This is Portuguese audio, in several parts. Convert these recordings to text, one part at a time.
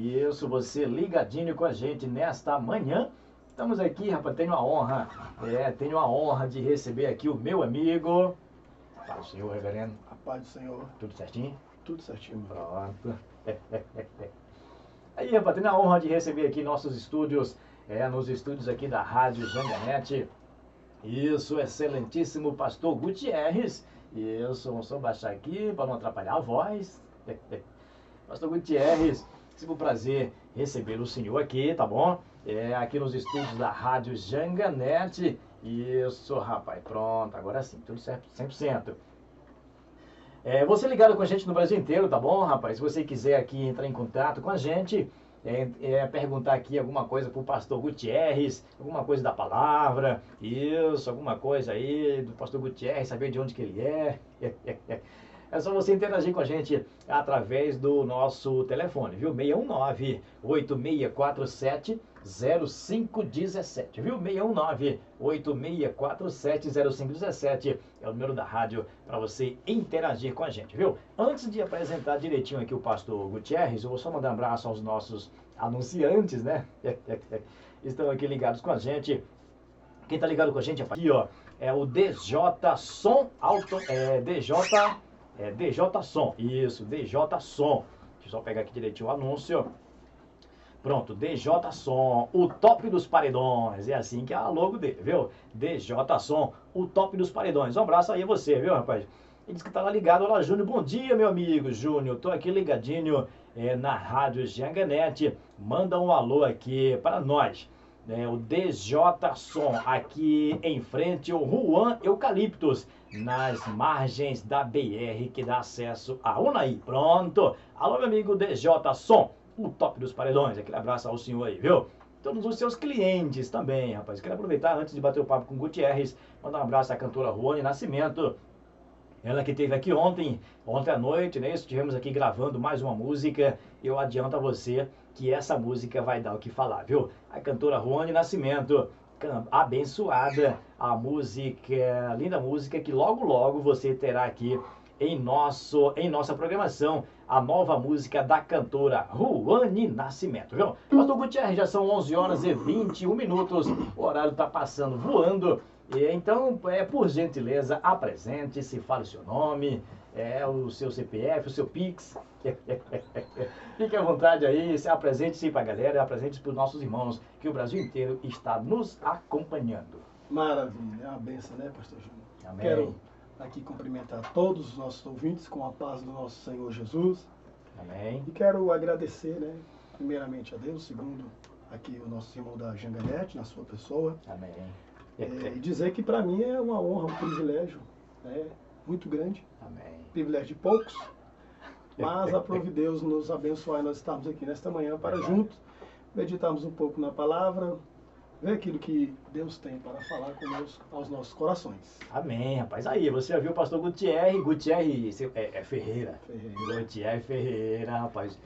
Isso, você ligadinho com a gente nesta manhã. Estamos aqui, rapaz, tenho a honra de receber aqui o meu amigo. Paz do Senhor, reverendo. A paz do Senhor. Tudo certinho? Tudo certinho. Pronto. Aí, rapaz, tenho a honra de receber aqui nossos estúdios, nos estúdios aqui da Rádio Janganete. Isso, excelentíssimo pastor Gutierrez. Isso, vamos só baixar aqui para não atrapalhar a voz. Pastor Gutierrez, tive o prazer receber o senhor aqui, tá bom? Aqui nos estúdios da Rádio Janganete. Isso, rapaz, pronto, agora sim, tudo certo, 100%. Você ligado com a gente no Brasil inteiro, tá bom, rapaz? Se você quiser aqui entrar em contato com a gente, perguntar aqui alguma coisa pro pastor Gutierrez, alguma coisa da palavra, isso, alguma coisa aí do pastor Gutierrez, saber de onde que ele é. É só você interagir com a gente através do nosso telefone, viu? 619-8647-0517, viu? 619-8647-0517 é o número da rádio para você interagir com a gente, viu? Antes de apresentar direitinho aqui o pastor Gutierrez, eu vou só mandar um abraço aos nossos anunciantes, né? Estão aqui ligados com a gente. Quem tá ligado com a gente aqui, ó, é o DJ Som Auto, DJ Som, isso, DJ Som. Deixa eu só pegar aqui direitinho o anúncio. Pronto, DJ Som, o top dos paredões. É assim que é a logo dele, viu? DJ Som, o top dos paredões. Um abraço aí a você, viu, rapaz? Ele disse que tá lá ligado. Olá, Júnior. Bom dia, meu amigo Júnior. Tô aqui ligadinho na Rádio Janganete. Manda um alô aqui para nós. O DJ Som, aqui em frente ao Juan Eucaliptos, nas margens da BR que dá acesso a Unai. Pronto. Alô, meu amigo DJ Som, o top dos paredões. Aquele abraço ao senhor aí, viu? Todos os seus clientes também, rapaz. Quero aproveitar, antes de bater o papo com o Gutierrez, mandar um abraço à cantora Ruane Nascimento. Ela que esteve aqui ontem à noite, né? Estivemos aqui gravando mais uma música. Eu adianto a você que essa música vai dar o que falar, viu? A cantora Ruane Nascimento, abençoada, a música, linda música que logo logo você terá aqui em nossa programação, a nova música da cantora Ruane Nascimento, viu? Pastor Gutierrez, já são 11 horas e 21 minutos, o horário tá passando voando. Então, por gentileza, apresente-se, fale o seu nome, o seu CPF, o seu Pix. Fique à vontade aí, se apresente-se para a galera, apresente-se para os nossos irmãos, que o Brasil inteiro está nos acompanhando. Maravilha, é uma benção, né, pastor Júnior? Amém. Quero aqui cumprimentar todos os nossos ouvintes com a paz do nosso Senhor Jesus. Amém. E quero agradecer, né, primeiramente a Deus, segundo aqui o nosso irmão da Janganete, na sua pessoa. Amém. E dizer que para mim é uma honra, um privilégio, né, muito grande. Amém. Privilégio de poucos, mas aprove Deus nos abençoar e nós estamos aqui nesta manhã para juntos meditarmos um pouco na palavra, ver aquilo que Deus tem para falar conosco aos nossos corações. Amém, rapaz. Aí, você já viu o pastor Gutierrez Ferreira. Gutierrez Ferreira, rapaz.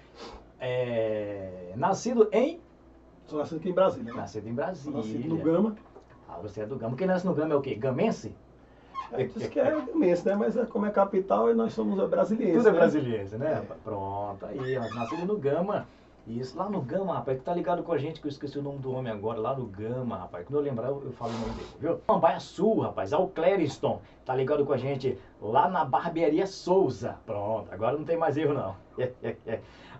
Nascido em? Sou nascido aqui em Brasília, né? Nascido em Brasília. Sou nascido no Gama. Ah, você é do Gama. Quem nasce no Gama é o quê? Gamense? Diz que é gamense, né? Mas como é capital, nós somos brasileiros. Tudo é brasileiro, né? Pronto, aí, ó, nascido no Gama. Isso, lá no Gama, rapaz, que tá ligado com a gente, que eu esqueci o nome do homem agora, lá no Gama, rapaz. Quando eu lembrar, eu falo o nome dele, viu? Samambaia Sul, rapaz, o Clériston, tá ligado com a gente lá na Barbearia Souza. Pronto, agora não tem mais erro, não.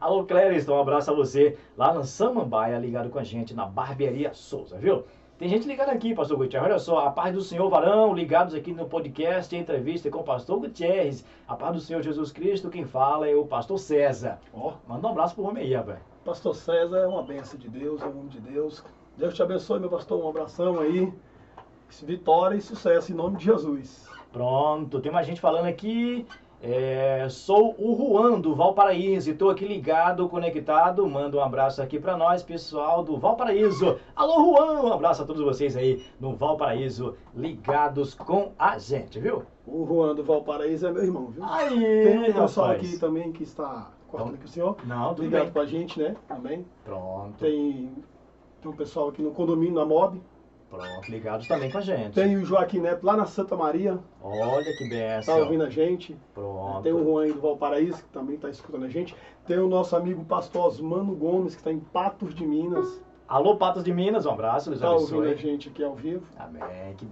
Alô, Clériston, um abraço a você lá no Samambaia, ligado com a gente na Barbearia Souza, viu? Tem gente ligada aqui, pastor Gutierrez. Olha só, a paz do Senhor, varão, ligados aqui no podcast, entrevista com o pastor Gutierrez. A paz do Senhor Jesus Cristo, quem fala é o pastor César. Ó, manda um abraço pro homem aí, rapaz. Pastor César é uma bênção de Deus, é um homem de Deus. Deus te abençoe, meu pastor, um abração aí. Vitória e sucesso em nome de Jesus. Pronto, tem mais gente falando aqui. Sou o Juan do Valparaíso e estou aqui ligado, conectado. Manda um abraço aqui para nós, pessoal do Valparaíso. Alô, Juan, um abraço a todos vocês aí no Valparaíso, ligados com a gente, viu? O Juan do Valparaíso é meu irmão, viu? Aí, tem um pessoal rapaz aqui também que está cortando aqui o senhor. Não, tudo ligado bem com a gente, né? Também. Pronto. Tem um pessoal aqui no condomínio, na MOB. Pronto, ligados também com a gente. Tem o Joaquim Neto lá na Santa Maria, Olha que benção. está ouvindo a gente. Pronto. Tem o Juan aí do Valparaíso, que também está escutando a gente. Tem o nosso amigo pastor Osmano Gomes, que está em Patos de Minas. Alô, Patos de Minas, um abraço, Deus Está ouvindo a abençoe. gente aqui ao vivo. Amém.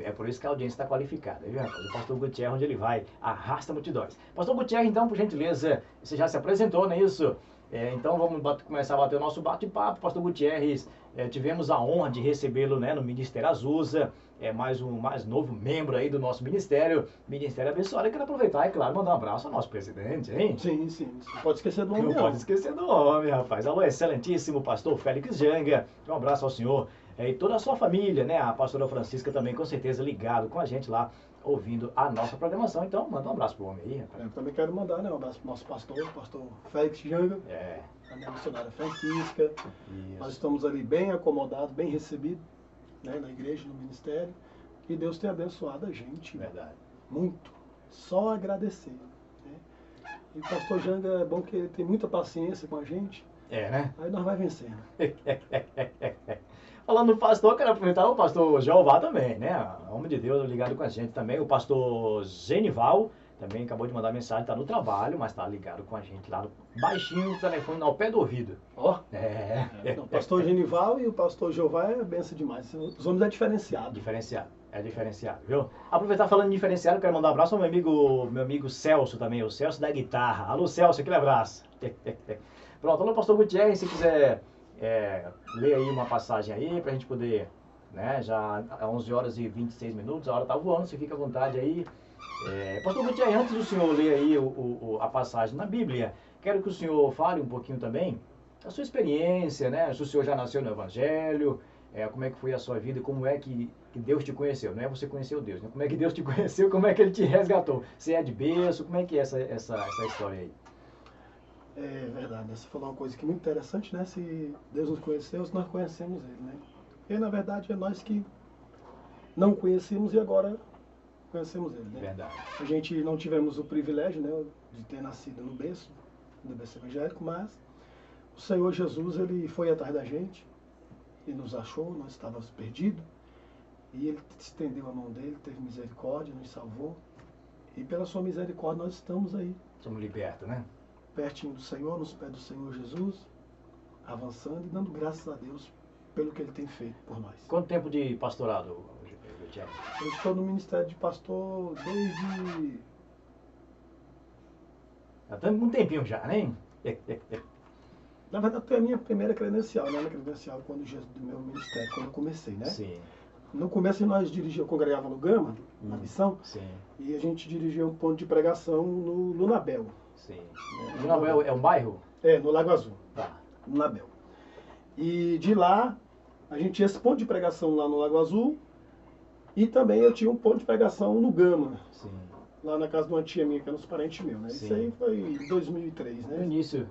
É por isso que a audiência está qualificada, viu, rapaz? O pastor Gutierrez, onde ele vai, arrasta multidões. Pastor Gutierrez, então, por gentileza, você já se apresentou, não é isso? Então vamos começar a bater o nosso bate-papo. Pastor Gutierrez, tivemos a honra de recebê-lo, né, no Ministério Azusa, mais novo membro aí do nosso ministério abençoado. Eu quero aproveitar, é claro, mandar um abraço ao nosso presidente, hein? Sim, sim. Não pode esquecer do homem, Não não. pode esquecer do homem, rapaz. Alô, excelentíssimo pastor Félix Janga. Um abraço ao senhor e toda a sua família, né? A pastora Francisca também, com certeza, ligado com a gente lá, ouvindo a nossa programação. Então, manda um abraço pro homem aí, rapaz. Eu também quero mandar, né, um abraço pro nosso pastor Félix Janga, É. a minha missionária Francisca. Isso. Nós estamos ali bem acomodados, bem recebidos, né, na igreja, no ministério. E Deus tem abençoado a gente Verdade. muito. Só agradecer. Né? E o pastor Janga é bom que ele tem muita paciência com a gente. É, né? Aí nós vai vencendo. Falando do pastor, quero aproveitar o pastor Jeová também, né? Homem de Deus ligado com a gente também. O pastor Genival também acabou de mandar mensagem, está no trabalho, mas está ligado com a gente lá no baixinho, o telefone ao pé do ouvido. Ó, É. o pastor Genival e o pastor Jeová é benção demais. Os homens é diferenciado. Diferenciado. É diferenciado, viu? Aproveitar falando em diferenciado, quero mandar um abraço ao meu amigo Celso também, o Celso da guitarra. Alô, Celso, aquele abraço. Pronto, alô, pastor Gutierrez, se quiser ler aí uma passagem aí, pra gente poder, né, já é 11 horas e 26 minutos, a hora tá voando, você fica à vontade aí. Pastor Gutierrez, antes do senhor ler aí a passagem na Bíblia, quero que o senhor fale um pouquinho também da sua experiência, né? Se o senhor já nasceu no Evangelho, como é que foi a sua vida, como é que Deus te conheceu, não é você conheceu Deus, né? Como é que Deus te conheceu, como é que Ele te resgatou? Você é de berço, como é que é essa história aí? É verdade, né? Você falou uma coisa que é muito interessante, né? Se Deus nos conheceu, nós conhecemos Ele, né? E na verdade é nós que não conhecemos e agora conhecemos Ele, né? Verdade. A gente não tivemos o privilégio, né, de ter nascido no berço evangélico, mas o Senhor Jesus, Ele foi atrás da gente e nos achou, nós estávamos perdidos. E Ele estendeu a mão dele, teve misericórdia, nos salvou. E pela sua misericórdia nós estamos aí, Somos libertos, né? pertinho do Senhor, nos pés do Senhor Jesus, avançando e dando graças a Deus pelo que Ele tem feito por nós. Quanto tempo de pastorado, Gutierrez? Eu estou no ministério de pastor desde... Já estamos um tempinho já, né? Na verdade, foi a minha primeira credencial, né? Minha credencial do meu ministério, quando eu comecei, né? Sim, No começo nós dirigíamos, eu congregava no Gama, na missão, sim, e a gente dirigia um ponto de pregação no Lunabel. sim. Lunabel é um bairro? No Lago Azul, Tá. Lunabel. E de lá, a gente tinha esse ponto de pregação lá no Lago Azul, e também eu tinha um ponto de pregação no Gama, Sim. lá na casa de uma tia minha, que era uns parentes meus, né? Sim. Isso aí foi em 2003, No né? início.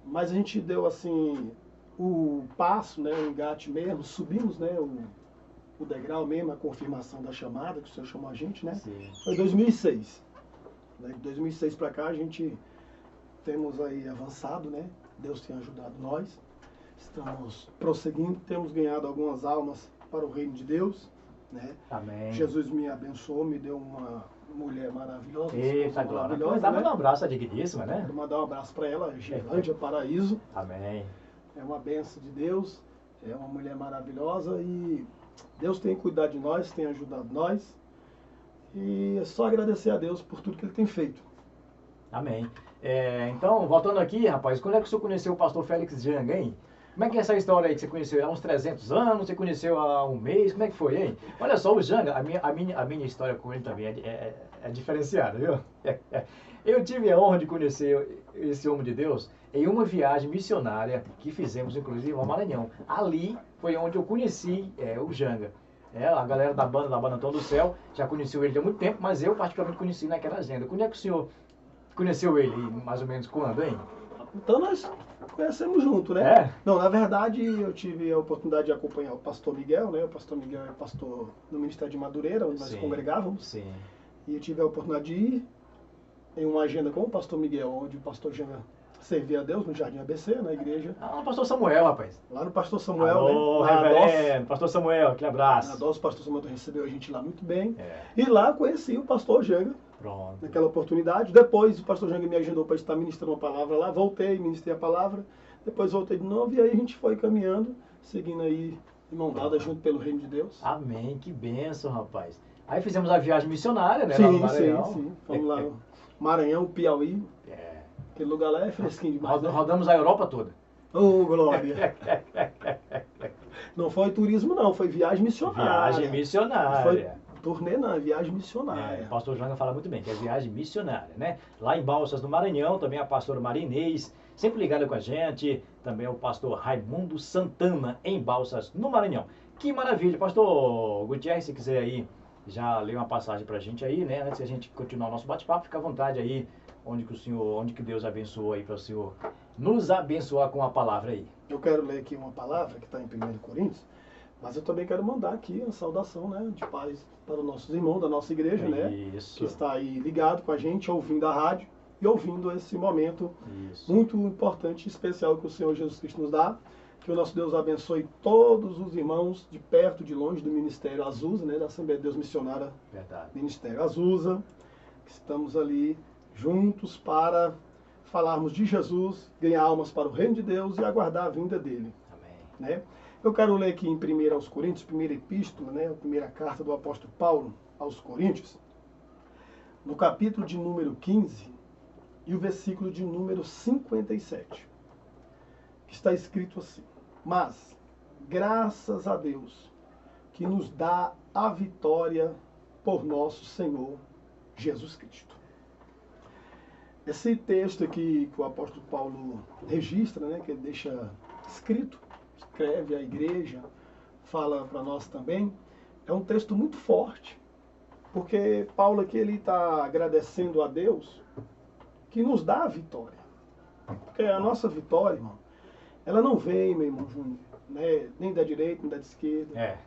Mas a gente deu assim o passo, né, o engate mesmo, subimos, né, o degrau mesmo, a confirmação da chamada que o senhor chamou a gente, né? Sim. Foi em 2006. De 2006 para cá a gente temos aí avançado, né? Deus tem ajudado nós. Estamos prosseguindo, temos ganhado algumas almas para o reino de Deus, né? Amém. Jesus me abençoou, me deu uma mulher maravilhosa, uma Eita, esposa glória. maravilhosa, Dá né? um abraço à digníssima, né? Quero mandar um abraço para ela, Gerlândia Paraíso. Amém. É uma benção de Deus, é uma mulher maravilhosa e Deus tem cuidado de nós, tem ajudado nós. E é só agradecer a Deus por tudo que Ele tem feito. Amém. Então, voltando aqui, rapaz, quando é que o senhor conheceu o pastor Félix Janga, hein? Como é que é essa história aí que você conheceu há uns 300 anos? Você conheceu há um mês? Como é que foi, hein? Olha só, o Janga, a minha história com ele também é diferenciada, viu? Eu tive a honra de conhecer esse homem de Deus em uma viagem missionária que fizemos, inclusive, ao Maranhão. Ali foi onde eu conheci o Janga. A galera da banda Tom do Céu já conheceu ele há muito tempo, mas eu particularmente conheci naquela agenda. Quando é que o senhor conheceu ele, mais ou menos quando, hein? Então nós conhecemos junto, né? É? Não, na verdade eu tive a oportunidade de acompanhar o pastor Miguel, né? O pastor Miguel é pastor no Ministério de Madureira, onde nós Sim. congregávamos. Sim. E eu tive a oportunidade de ir em uma agenda com o pastor Miguel, onde o pastor Janga servia a Deus no Jardim ABC, na igreja. Ah, o pastor Samuel, rapaz. Lá no Pastor Samuel, Alô, né? Na reverendo, pastor Samuel, aquele abraço. Na DOS, o Pastor Samuel recebeu a gente lá muito bem. É, E lá conheci o pastor Janga, pronto. naquela oportunidade. Depois o pastor Janga me agendou para estar ministrando uma palavra lá. Voltei, ministrei a palavra. Depois voltei de novo e aí a gente foi caminhando, seguindo aí, de mão dada, junto pelo reino de Deus. Amém, que bênção, rapaz. Aí fizemos a viagem missionária, né? Lá no Sim, Maranhão. sim. Fomos lá no Maranhão, Piauí. É. Aquele lugar lá é fresquinho demais, né? Rodamos a Europa toda. Ô, glória! Não foi turismo, não. Foi viagem missionária. Viagem missionária. Foi turnê, não. É viagem É, missionária. o pastor Janga fala muito bem, que é viagem missionária, né? Lá em Balsas, no Maranhão, também a pastora Marinês, sempre ligada com a gente. Também o pastor Raimundo Santana, em Balsas, no Maranhão. Que maravilha. Pastor Gutierrez, se quiser aí, já lê uma passagem pra gente aí, né? Antes da gente continuar o nosso bate-papo, fica à vontade aí, onde que Deus abençoou aí para o senhor nos abençoar com a palavra aí. Eu quero ler aqui uma palavra que está em 1 Coríntios, mas eu também quero mandar aqui a saudação, né, de paz para os nossos irmãos da nossa igreja, né, Isso. que está aí ligado com a gente, ouvindo a rádio e ouvindo esse momento Isso. muito importante e especial que o Senhor Jesus Cristo nos dá. Que o nosso Deus abençoe todos os irmãos de perto, de longe do Ministério Azusa, né, da Assembleia de Deus Missionária. Verdade. Ministério Azusa, que estamos ali juntos para falarmos de Jesus, ganhar almas para o reino de Deus e aguardar a vinda dele. Amém. Né? Eu quero ler aqui em 1 aos Coríntios, primeira epístola, né, a primeira carta do apóstolo Paulo aos Coríntios, no capítulo de número 15 e o versículo de número 57, que está escrito assim: mas, graças a Deus, que nos dá a vitória por nosso Senhor Jesus Cristo. Esse texto aqui que o apóstolo Paulo registra, né, que ele deixa escrito, escreve à igreja, fala para nós também, é um texto muito forte, porque Paulo aqui ele está agradecendo a Deus que nos dá a vitória. Porque a nossa vitória, irmão, ela não vem, meu irmão Júnior, né, nem da direita, nem da esquerda.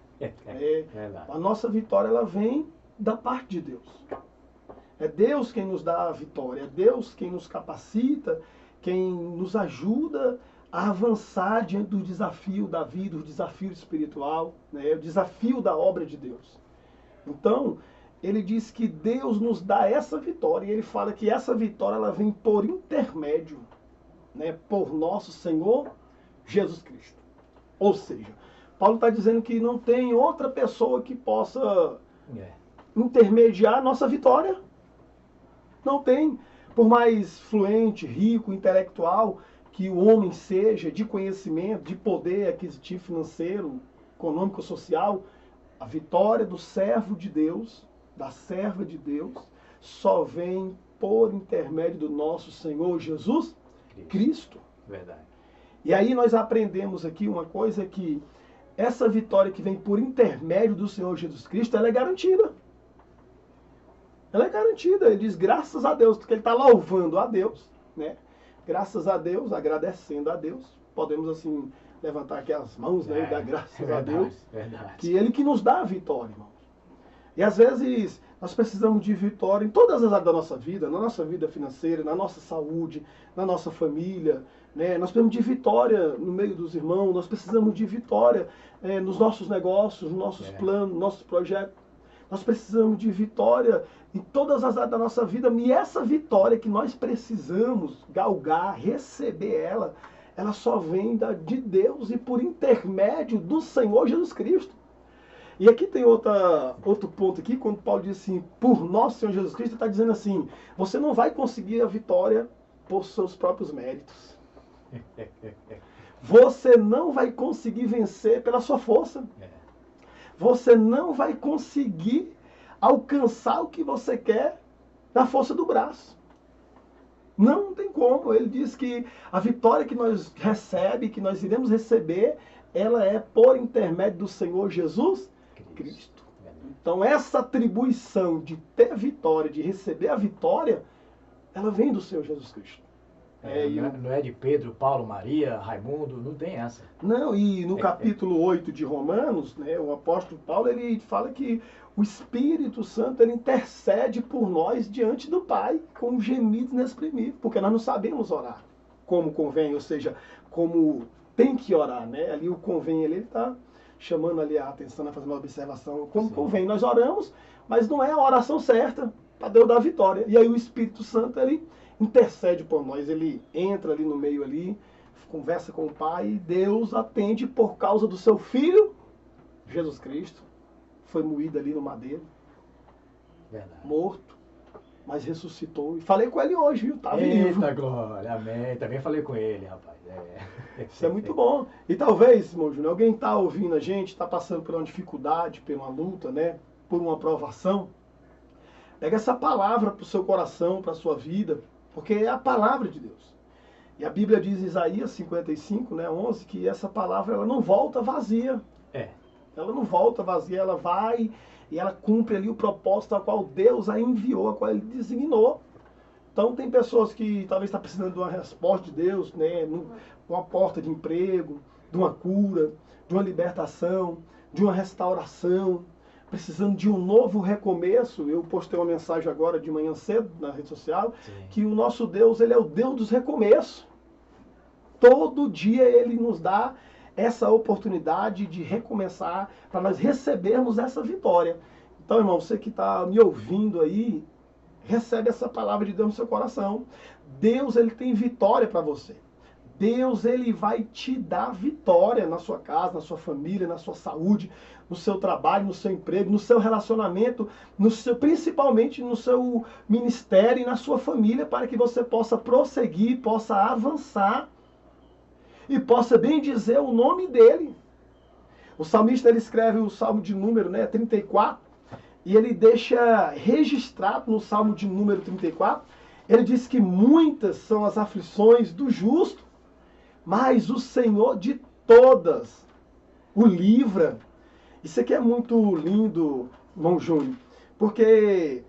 Verdade. A nossa vitória ela vem da parte de Deus. É Deus quem nos dá a vitória, é Deus quem nos capacita, quem nos ajuda a avançar diante do desafio da vida, o desafio espiritual, né, o desafio da obra de Deus. Então, ele diz que Deus nos dá essa vitória, e ele fala que essa vitória ela vem por intermédio, né, por nosso Senhor Jesus Cristo. Ou seja, Paulo está dizendo que não tem outra pessoa que possa intermediar a nossa vitória. Não tem. Por mais fluente, rico, intelectual que o homem seja, de conhecimento, de poder aquisitivo financeiro, econômico, social, a vitória do servo de Deus, da serva de Deus, só vem por intermédio do nosso Senhor Jesus Cristo. Verdade. E aí nós aprendemos aqui uma coisa, que essa vitória que vem por intermédio do Senhor Jesus Cristo, ela é garantida. Ela é garantida. Ele diz graças a Deus, porque ele está louvando a Deus, né? Graças a Deus, agradecendo a Deus. Podemos assim levantar aqui as mãos, né, e dar graças a Deus. Verdade. Que ele que nos dá a vitória, irmãos. E às vezes nós precisamos de vitória em todas as áreas da nossa vida, na nossa vida financeira, na nossa saúde, na nossa família, né? Nós precisamos de vitória no meio dos irmãos, nós precisamos de vitória nos nossos negócios, nos nossos planos, nos nossos projetos. Nós precisamos de vitória em todas as áreas da nossa vida. E essa vitória que nós precisamos galgar, receber ela só vem de Deus e por intermédio do Senhor Jesus Cristo. E aqui tem outro ponto aqui, quando Paulo diz assim, por nosso Senhor Jesus Cristo, ele está dizendo assim, você não vai conseguir a vitória por seus próprios méritos. Você não vai conseguir vencer pela sua força. Você não vai conseguir alcançar o que você quer na força do braço. Não tem como. Ele diz que a vitória que nós recebemos, que nós iremos receber, ela é por intermédio do Senhor Jesus Cristo. Então essa atribuição de ter vitória, de receber a vitória, ela vem do Senhor Jesus Cristo. Não é de Pedro, Paulo, Maria, Raimundo, não tem essa. Não, e no capítulo 8 de Romanos, né, o apóstolo Paulo ele fala que o Espírito Santo ele intercede por nós diante do Pai com gemidos inexprimíveis, porque nós não sabemos orar como convém, ou seja, como tem que orar, né? Ali o convém, ele está chamando ali a atenção, né? Fazendo uma observação, como convém. Nós oramos, mas não é a oração certa para Deus dar a vitória. E aí o Espírito Santo, ele intercede por nós, ele entra ali no meio ali, conversa com o Pai, e Deus atende por causa do seu Filho, Jesus Cristo, foi moído ali no madeiro, morto, mas ressuscitou. E falei com ele hoje, viu? Tá vivo. Eita glória, amém. Também falei com ele, rapaz. Isso é muito bom. E talvez, irmão Júnior, alguém está ouvindo a gente, está passando por uma dificuldade, por uma luta, né? Por uma provação. Pega essa palavra para o seu coração, para a sua vida, porque é a palavra de Deus. E a Bíblia diz em Isaías 55, né, 11, que essa palavra ela não volta vazia. Ela não volta vazia, ela vai e ela cumpre ali o propósito ao qual Deus a enviou, ao qual Ele designou. Então tem pessoas que talvez estão precisando de uma resposta de Deus, né, uma porta de emprego, de uma cura, de uma libertação, de uma restauração, precisando de um novo recomeço. Eu postei uma mensagem agora de manhã cedo na rede social, que o nosso Deus, ele é o Deus dos recomeços. Todo dia Ele nos dá essa oportunidade de recomeçar, para nós recebermos essa vitória. Então, irmão, você que está me ouvindo aí, recebe essa palavra de Deus no seu coração. Deus, ele tem vitória para você. Deus, ele vai te dar vitória na sua casa, na sua família, na sua saúde, no seu trabalho, no seu emprego, no seu relacionamento, principalmente no seu ministério e na sua família, para que você possa prosseguir, possa avançar e possa bem dizer o nome dele. O salmista, ele escreve o Salmo de número 34, e ele deixa registrado no Salmo de número 34, ele diz que muitas são as aflições do justo, mas o Senhor de todas o livra. Isso aqui é muito lindo, irmão Júnior, porque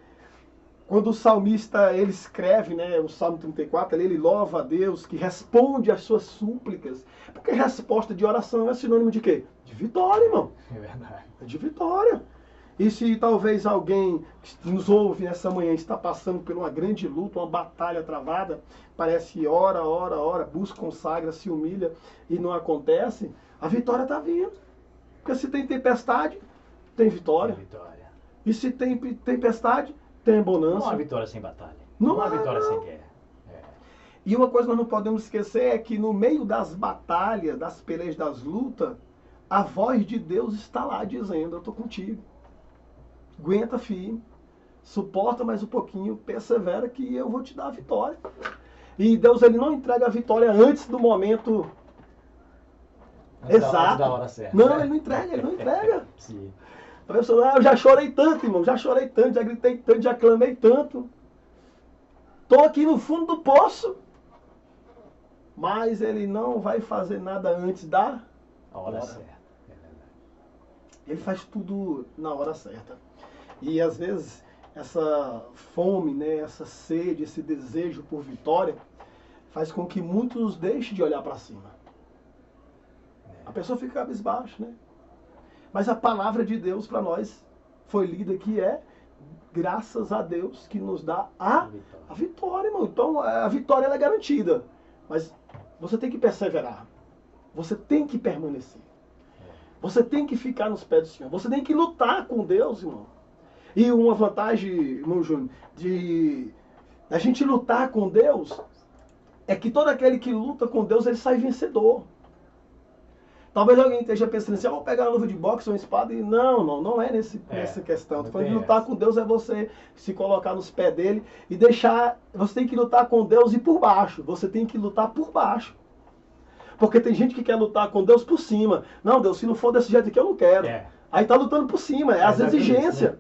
quando o salmista ele escreve, né, o Salmo 34, ele louva a Deus, que responde às suas súplicas. Porque resposta de oração é sinônimo de quê? De vitória, irmão. É verdade. É de vitória. E se talvez alguém que nos ouve nessa manhã está passando por uma grande luta, uma batalha travada, parece que ora, busca, consagra, se humilha e não acontece, a vitória está vindo. Porque se tem tempestade, tem vitória. Tem vitória. E se tem tempestade, tem bonança. Não há vitória sem batalha. Não há há vitória não. sem guerra. E uma coisa nós não podemos esquecer é que no meio das batalhas, das pelejas, das lutas, a voz de Deus está lá dizendo, eu estou contigo. Aguenta firme, suporta mais um pouquinho, persevera que eu vou te dar a vitória. E Deus, ele não entrega a vitória antes do momento exato. Da hora certa. Não, ele não entrega. Sim. A pessoa, eu já chorei tanto, irmão, já gritei tanto, já clamei tanto. Estou aqui no fundo do poço. Mas ele não vai fazer nada antes da hora certa. Ele faz tudo na hora certa. E às vezes essa fome, né, essa sede, esse desejo por vitória faz com que muitos deixem de olhar para cima. A pessoa fica cabisbaixa, né? Mas a palavra de Deus para nós foi lida que é graças a Deus que nos dá a vitória, irmão. Então a vitória ela é garantida. Mas você tem que perseverar. Você tem que permanecer. Você tem que ficar nos pés do Senhor. Você tem que lutar com Deus, irmão. E uma vantagem, irmão Júnior, de a gente lutar com Deus é que todo aquele que luta com Deus, ele sai vencedor. Talvez alguém esteja pensando assim, eu vou pegar uma luva de boxe ou uma espada. E não é nessa questão. Tô falando de lutar com Deus é você se colocar nos pés dele e deixar. Você tem que lutar com Deus e por baixo. Você tem que lutar por baixo. Porque tem gente que quer lutar com Deus por cima. Não, Deus, se não for desse jeito aqui, eu não quero. Aí tá lutando por cima, é as exigências.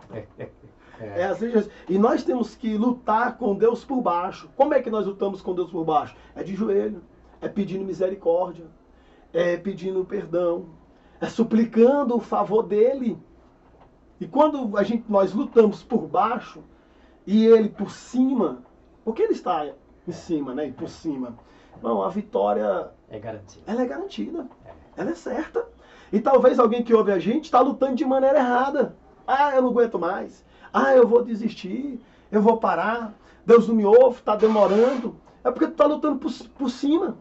É as exigências. E nós temos que lutar com Deus por baixo. Como é que nós lutamos com Deus por baixo? É de joelho, é pedindo misericórdia, é pedindo perdão, é suplicando o favor dele. E quando nós lutamos por baixo e ele por cima, porque ele está em cima, né? E por cima. Não, a vitória é garantida. Ela é garantida. Ela é certa. E talvez alguém que ouve a gente está lutando de maneira errada. Ah, eu não aguento mais. Ah, eu vou desistir. Eu vou parar. Deus não me ouve, está demorando. É porque tu tá lutando por cima.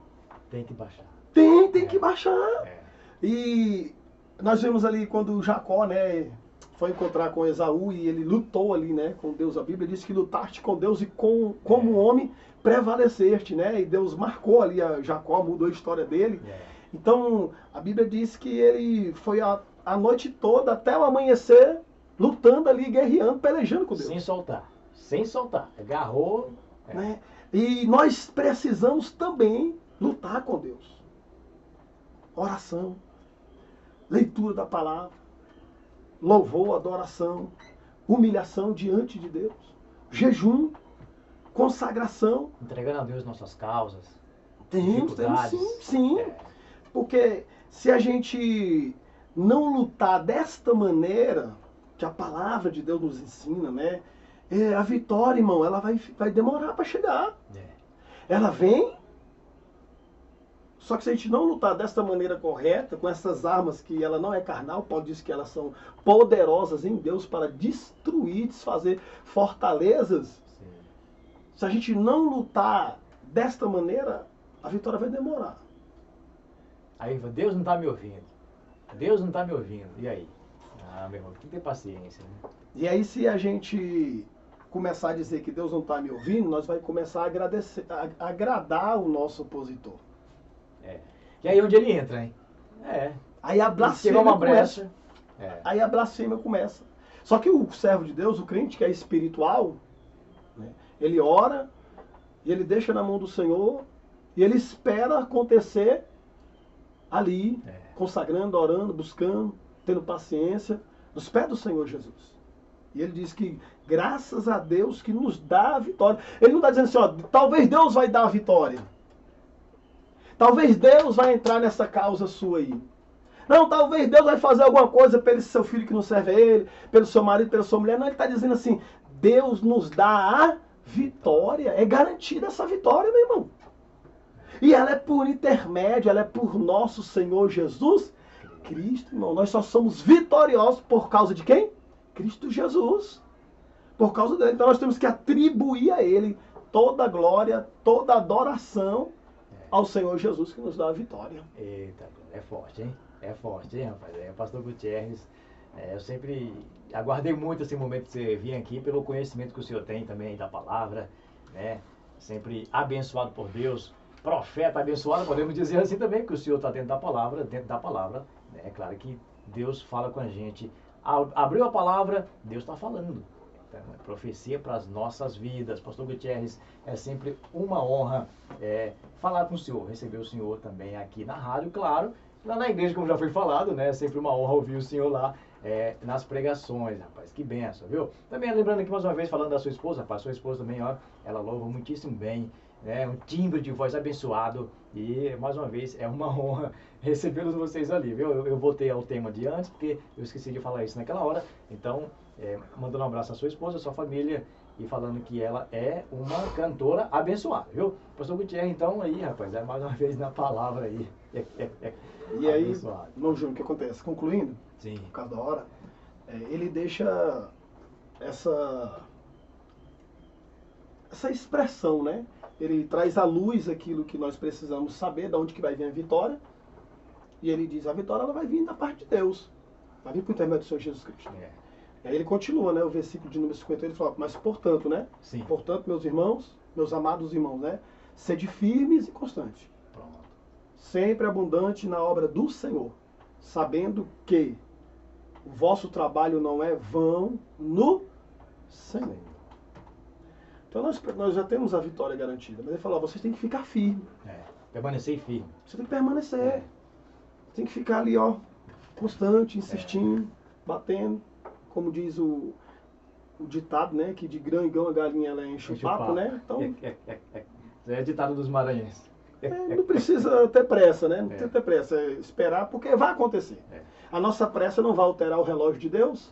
Tem que baixar. Tem que baixar. É. E nós vemos ali quando Jacó, né, foi encontrar com Esaú e ele lutou ali, né, com Deus. A Bíblia diz que lutaste com Deus e como homem prevaleceste, né? E Deus marcou ali a Jacó, mudou a história dele. Então, a Bíblia diz que ele foi a noite toda até o amanhecer lutando ali, guerreando, pelejando com Deus. Sem soltar. Sem soltar. Agarrou. Né? E nós precisamos também lutar com Deus. Oração, leitura da palavra, louvor, adoração, humilhação diante de Deus, jejum, consagração. Entregando a Deus nossas causas. Temos sim. Porque se a gente não lutar desta maneira, que a palavra de Deus nos ensina, né? A vitória, irmão, ela vai demorar para chegar. Ela vem, só que se a gente não lutar desta maneira correta, com essas armas que ela não é carnal, Paulo diz que elas são poderosas em Deus para destruir, desfazer fortalezas. Sim. Se a gente não lutar desta maneira, a vitória vai demorar. Aí, Deus não está me ouvindo. Deus não está me ouvindo. E aí? Ah, meu irmão, tem que ter paciência, né? E aí, se a gente começar a dizer que Deus não está me ouvindo, nós vamos começar a agradar o nosso opositor. E aí onde ele entra, hein? Aí a blasfêmia uma começa. brecha. Aí a blasfêmia começa. Só que o servo de Deus, o crente que é espiritual, né, ele ora, e ele deixa na mão do Senhor, e ele espera acontecer ali, consagrando, orando, buscando, tendo paciência, nos pés do Senhor Jesus. E ele diz que graças a Deus que nos dá a vitória. Ele não está dizendo assim, ó, talvez Deus vai dar a vitória. Talvez Deus vai entrar nessa causa sua aí. Não, talvez Deus vai fazer alguma coisa pelo seu filho que não serve a ele, pelo seu marido, pela sua mulher. Não, ele está dizendo assim, Deus nos dá a vitória. É garantida essa vitória, meu irmão. E ela é por intermédio, ela é por nosso Senhor Jesus Cristo, irmão. Nós só somos vitoriosos por causa de quem? Cristo Jesus. Por causa dele. Então nós temos que atribuir a ele toda a glória, toda a adoração ao Senhor Jesus que nos dá a vitória. Eita, é forte, hein? É forte, hein, rapaz? Pastor Gutierrez, eu sempre aguardei muito esse momento que você vir aqui pelo conhecimento que o senhor tem também da palavra, né? Sempre abençoado por Deus, profeta abençoado, podemos dizer assim também, que o senhor está dentro da palavra, né? É claro que Deus fala com a gente. Abriu a palavra, Deus está falando. Então, é profecia para as nossas vidas. Pastor Gutierrez, é sempre uma honra falar com o senhor, receber o senhor também aqui na rádio, claro, lá na igreja, como já foi falado, né? É sempre uma honra ouvir o senhor lá nas pregações, rapaz. Que benção, viu? Também lembrando aqui mais uma vez, falando da sua esposa, rapaz, sua esposa também, ó, ela louva muitíssimo bem, né? Um timbre de voz abençoado e, mais uma vez, é uma honra recebê-los vocês ali, viu? Eu voltei ao tema de antes, porque eu esqueci de falar isso naquela hora, então, mandando um abraço à sua esposa, à sua família, e falando que ela é uma cantora abençoada, viu? Pastor Gutierrez, então, aí, rapaz, mais uma vez na palavra aí. E aí, irmão Júnior, o que acontece? Concluindo, sim, por causa da hora, ele deixa essa expressão, né? Ele traz à luz aquilo que nós precisamos saber, de onde que vai vir a vitória. E ele diz, a vitória ela vai vir da parte de Deus. Vai vir por intermédio do Senhor Jesus Cristo. Aí ele continua, né? O versículo de número 58, ele fala, mas portanto, né? Sim. Portanto, meus irmãos, meus amados irmãos, né? Sede firmes e constantes. Pronto. Sempre abundante na obra do Senhor, sabendo que o vosso trabalho não é vão no Senhor. Então nós já temos a vitória garantida. Mas ele falou, vocês têm que ficar firmes. Permanecer firme. Você tem que permanecer. Tem que ficar ali, ó, constante, insistindo, batendo. Como diz o ditado, né? Que de grão em grão a galinha ela enche o papo, né? Então, é ditado dos maranhenses. não precisa ter pressa, né? Não precisa ter pressa. É esperar, porque vai acontecer. A nossa pressa não vai alterar o relógio de Deus.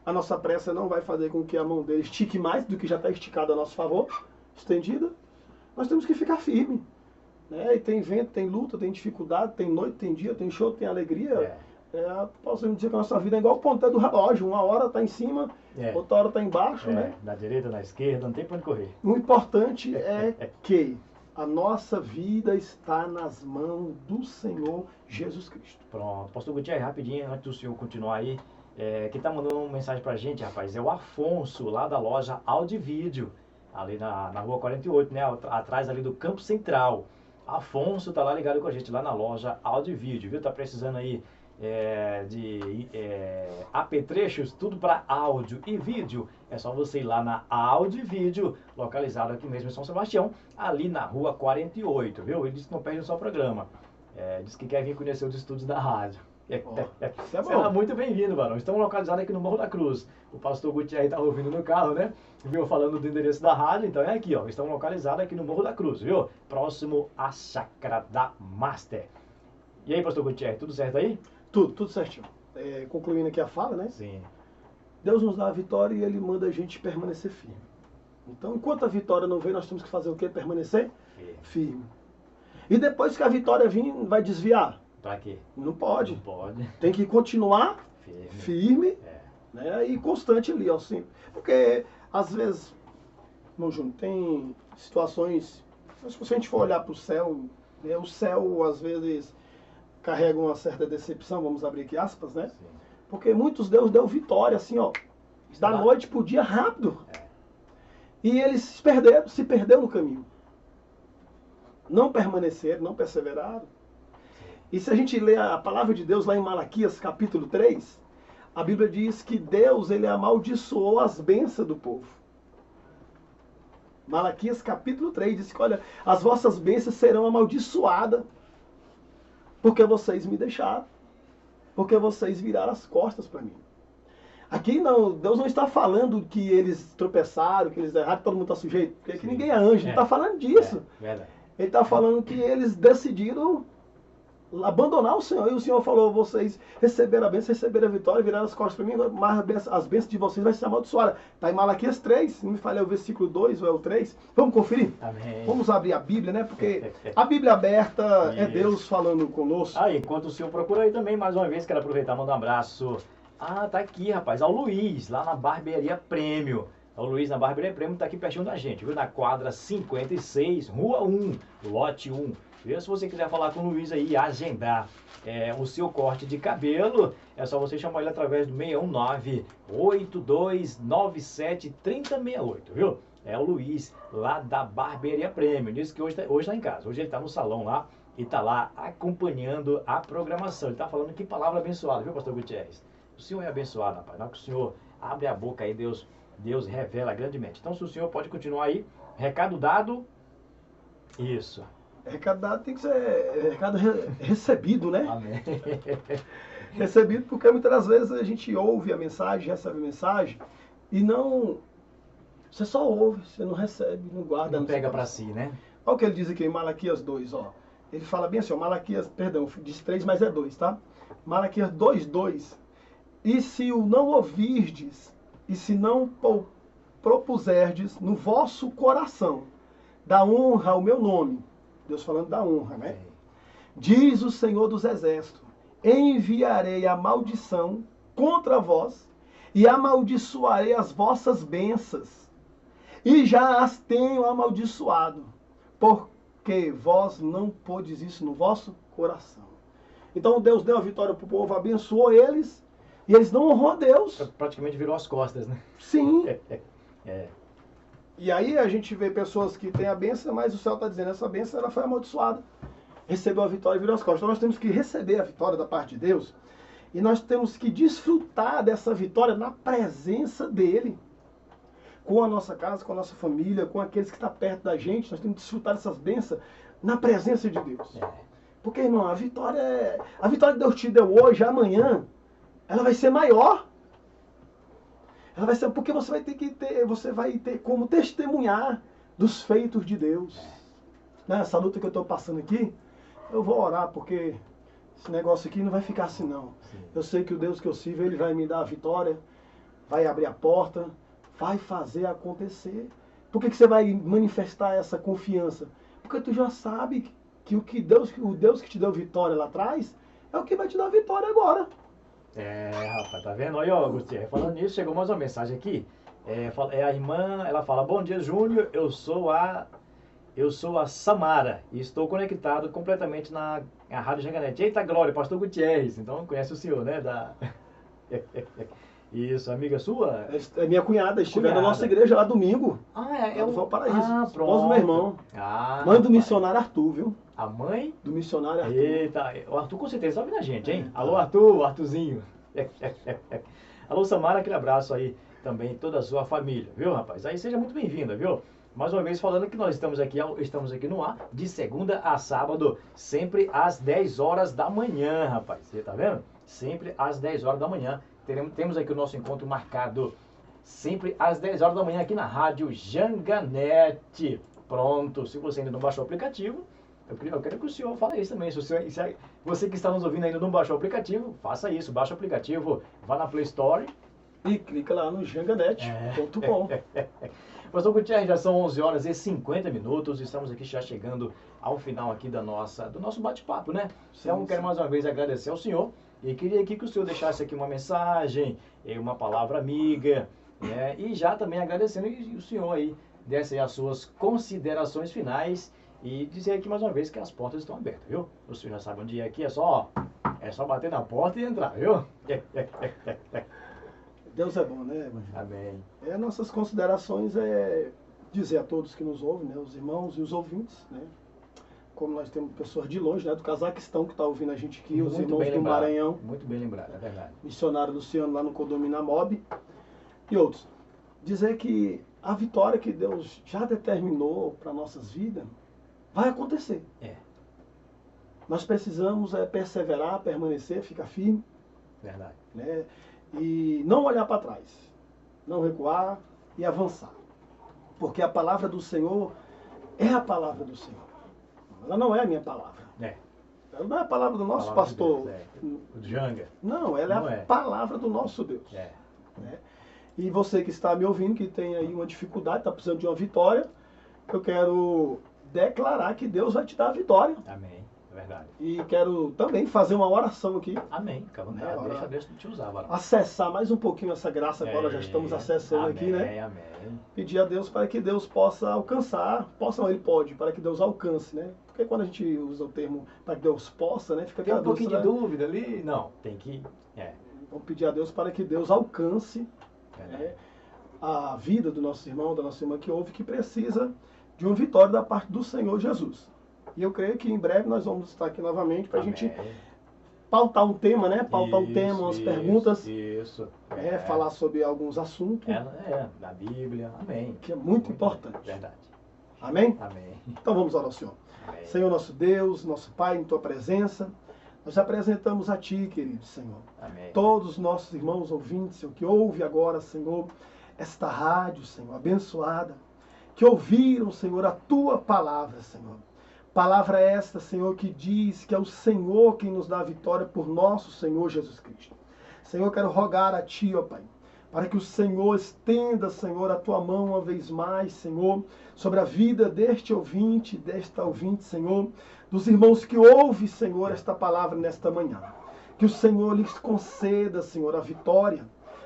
A nossa pressa não vai fazer com que a mão dele estique mais do que já está esticada a nosso favor, estendida. Nós temos que ficar firme. Né? E tem vento, tem luta, tem dificuldade, tem noite, tem dia, tem show, tem alegria. Posso dizer que a nossa vida é igual o ponteiro do relógio. Uma hora está em cima, outra hora está embaixo, né? Na direita, na esquerda, não tem pra onde correr. O importante é que a nossa vida está nas mãos do Senhor Jesus Cristo. Pronto. Pastor Gutierrez, rapidinho, antes do senhor continuar aí, quem tá mandando uma mensagem pra gente, rapaz, é o Afonso, lá da loja Audivídeo, ali na rua 48, né? Atrás ali do Campo Central. Afonso tá lá ligado com a gente, lá na loja Audivídeo, viu? Tá precisando aí de apetrechos, tudo para áudio e vídeo. É só você ir lá na Audivídeo, localizado aqui mesmo em São Sebastião, ali na rua 48, viu? Ele disse que não perde o seu programa. Diz que quer vir conhecer os estúdios da rádio. Será muito bem-vindo, Barão. Estamos localizados aqui no Morro da Cruz. O pastor Gutierrez estava ouvindo no carro, né? Viu, falando do endereço da rádio, então é aqui, ó. Estamos localizados aqui no Morro da Cruz, viu? Próximo à Chácara da Master. E aí, pastor Gutierrez, tudo certo aí? Tudo certinho. Concluindo aqui a fala, né? Sim. Deus nos dá a vitória e Ele manda a gente permanecer firme. Então, enquanto a vitória não vem, nós temos que fazer o quê? Permanecer firme. E depois que a vitória vir, vai desviar? Pra quê? Não pode. Não pode. Tem que continuar firme né? E constante ali, assim. Porque, às vezes, meu Júnior, tem situações... Se a gente for olhar para o céu, né? O céu, às vezes, carrega uma certa decepção, vamos abrir aqui aspas, né? Sim. Porque muitos Deus deu vitória, assim, ó, da noite pro dia rápido. E eles se perderam no caminho. Não permaneceram, não perseveraram. E se a gente lê a palavra de Deus lá em Malaquias, capítulo 3, a Bíblia diz que Deus, ele amaldiçoou as bênçãos do povo. Malaquias, capítulo 3, diz que, olha, as vossas bênçãos serão amaldiçoadas, porque vocês me deixaram, porque vocês viraram as costas para mim. Aqui não, Deus não está falando que eles tropeçaram, que eles erraram, que todo mundo está sujeito, porque aqui ninguém é anjo, não está falando disso. Ele está falando que eles decidiram abandonar o Senhor. E o Senhor falou, vocês receberam a bênção, receberam a vitória, viraram as costas para mim, mas as bênçãos de vocês vão ser amaldiçoadas. Está em Malaquias 3, se não me falha, é o versículo 2 ou é o 3. Vamos conferir? Amém. Vamos abrir a Bíblia, né? Porque a Bíblia aberta é Deus falando conosco. Enquanto o senhor procura aí também, mais uma vez, quero aproveitar e mandar um abraço. Tá aqui, rapaz, ao Luiz, lá na Barbearia Prêmio. O Luiz na Barbearia Prêmio tá aqui pertinho da gente, viu? Na quadra 56, Rua 1, lote 1. Viu? Se você quiser falar com o Luiz aí e agendar o seu corte de cabelo, é só você chamar ele através do 619-8297-3068, viu? É o Luiz, lá da Barbearia Prêmio. Diz que hoje tá em casa. Hoje ele tá no salão lá e tá lá acompanhando a programação. Ele tá falando que palavra abençoada, viu, pastor Gutierrez? O senhor é abençoado, rapaz. Na hora que o senhor abre a boca aí, Deus revela grandemente. Então, se o senhor pode continuar aí, recado dado. Isso. Recado dado tem que ser recado recebido, né? Amém. Recebido, porque muitas das vezes a gente ouve a mensagem, recebe a mensagem, e não... Você só ouve, você não recebe, não guarda. Não pega pra si, né? Olha o que ele diz aqui em Malaquias 2, ó. Ele fala bem assim, ó, Malaquias, perdão, diz 3, mas é 2, tá? Malaquias 2:2. E se o não ouvirdes, e se não propuserdes no vosso coração, da honra ao meu nome, Deus falando da honra, né? Diz o Senhor dos Exércitos, enviarei a maldição contra vós, e amaldiçoarei as vossas bênçãos, e já as tenho amaldiçoado, porque vós não podes isso no vosso coração. Então Deus deu a vitória para o povo, abençoou eles, e eles não honrou a Deus. Praticamente virou as costas, né? Sim. E aí a gente vê pessoas que têm a bênção, mas o céu está dizendo, essa bênção ela foi amaldiçoada. Recebeu a vitória e virou as costas. Então nós temos que receber a vitória da parte de Deus, e nós temos que desfrutar dessa vitória na presença dEle. Com a nossa casa, com a nossa família, com aqueles que estão perto da gente, nós temos que desfrutar dessas bênçãos na presença de Deus. Porque, irmão, a vitória que Deus te deu hoje, amanhã, ela vai ser maior. Ela vai ser porque você vai ter como testemunhar dos feitos de Deus. Nessa luta que eu estou passando aqui, eu vou orar, porque esse negócio aqui não vai ficar assim não. Sim. Eu sei que o Deus que eu sirvo, Ele vai me dar a vitória, vai abrir a porta, vai fazer acontecer. Por que você vai manifestar essa confiança? Porque tu já sabe que o Deus que te deu vitória lá atrás é o que vai te dar vitória agora. Rapaz, tá vendo? Olha, ó, Gutierrez, falando nisso, chegou mais uma mensagem aqui. A irmã, ela fala, bom dia, Júnior, eu sou a Samara e estou conectado completamente na Rádio Janganete. Eita, Glória, pastor Gutierrez, então conhece o senhor, né? Isso, amiga sua? É minha cunhada, estiver na nossa igreja lá domingo. É o Paraíso. Pronto. Do meu irmão. Mãe do missionário Arthur, viu? A mãe? Do missionário Arthur. Eita, o Arthur com certeza sabe da gente, hein? Alô, Arthur, Arthurzinho. Alô, Samara, aquele abraço aí também, toda a sua família, viu, rapaz? Aí seja muito bem-vinda, viu? Mais uma vez falando que nós estamos aqui no ar, de segunda a sábado, sempre às 10 horas da manhã, rapaz. Você tá vendo? Sempre às 10 horas da manhã. Temos aqui o nosso encontro marcado sempre às 10 horas da manhã aqui na Rádio Janganete. Pronto, se você ainda não baixou o aplicativo, eu quero que o senhor fale isso também. Se você que está nos ouvindo ainda não baixou o aplicativo, faça isso, baixa o aplicativo, vá na Play Store e clica lá no janganete.com. Pastor Gutierrez, já são 11 horas e 50 minutos, estamos aqui já chegando ao final aqui do nosso bate-papo, né? Então, quero mais uma vez agradecer ao senhor e queria aqui que o senhor deixasse aqui uma mensagem, uma palavra amiga, né? E já também agradecendo o senhor aí, desse aí as suas considerações finais e dizer aqui mais uma vez que as portas estão abertas, viu? O senhor já sabe onde é aqui, é só bater na porta e entrar, viu? Deus é bom, né, Evangelho? Amém. Nossas considerações é dizer a todos que nos ouvem, né, os irmãos e os ouvintes, né, como nós temos pessoas de longe, né, do Cazaquistão que está ouvindo a gente aqui, os irmãos do Maranhão. Muito bem lembrado, é verdade. Missionário Luciano lá no condomínio Amob e outros. Dizer que a vitória que Deus já determinou para nossas vidas vai acontecer. Nós precisamos perseverar, permanecer, ficar firme. Verdade. Né, e não olhar para trás, não recuar e avançar. Porque a palavra do Senhor é a palavra do Senhor. Ela não é a minha palavra. Ela não é a palavra do nosso pastor. O Janga. Não, ela é a palavra do nosso Deus. Né? E você que está me ouvindo, que tem aí uma dificuldade, está precisando de uma vitória, eu quero declarar que Deus vai te dar a vitória. Amém. Verdade. E quero também fazer uma oração aqui. Amém. Fica à vontade. Deixa Deus te usar, varão. Acessar mais um pouquinho essa graça, agora já estamos acessando aqui, né? Amém. Pedir a Deus para que Deus possa alcançar, ele pode, para que Deus alcance, né? Porque quando a gente usa o termo para que Deus possa, né? Fica tem um pouquinho de dúvida ali? Não, tem que... Vamos pedir a Deus para que Deus alcance a vida do nosso irmão, da nossa irmã que ouve, que precisa de uma vitória da parte do Senhor Jesus. E eu creio que em breve nós vamos estar aqui novamente para a gente pautar um tema, né? Pautar um tema, umas perguntas. Isso. Falar sobre alguns assuntos. Da Bíblia. Amém. Que é muito importante. Verdade. Amém? Amém. Então vamos orar ao Senhor. Amém. Senhor nosso Deus, nosso Pai, em Tua presença, nós apresentamos a Ti, querido Senhor. Amém. Todos os nossos irmãos ouvintes, Senhor, que ouve agora, Senhor, esta rádio, Senhor, abençoada, que ouviram, Senhor, a Tua palavra, Senhor. Palavra esta, Senhor, que diz que é o Senhor quem nos dá a vitória por nosso Senhor Jesus Cristo. Senhor, eu quero rogar a Ti, ó Pai, para que o Senhor estenda, Senhor, a Tua mão uma vez mais, Senhor, sobre a vida desta ouvinte, Senhor, dos irmãos que ouvem, Senhor, esta palavra nesta manhã. Que o Senhor lhes conceda, Senhor, a vitória,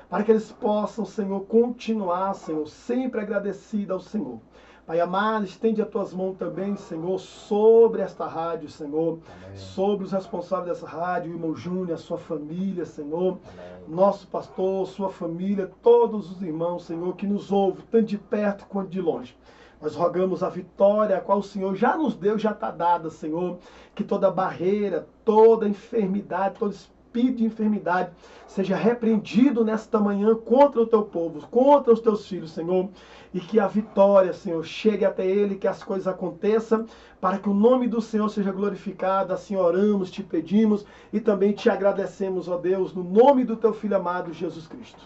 para que eles possam, Senhor, continuar, Senhor, sempre agradecido ao Senhor. Pai amado, estende as tuas mãos também, Senhor, sobre esta rádio, Senhor, amém, sobre os responsáveis dessa rádio, o irmão Júnior, a sua família, Senhor, amém, nosso pastor, sua família, todos os irmãos, Senhor, que nos ouvem, tanto de perto quanto de longe. Nós rogamos a vitória, a qual o Senhor já nos deu, já está dada, Senhor, que toda barreira, toda enfermidade, todo espírito de enfermidade seja repreendido nesta manhã contra o teu povo, contra os teus filhos, Senhor, e que a vitória, Senhor, chegue até ele, que as coisas aconteçam, para que o nome do Senhor seja glorificado. Assim oramos, te pedimos e também te agradecemos, ó Deus, no nome do teu Filho amado, Jesus Cristo.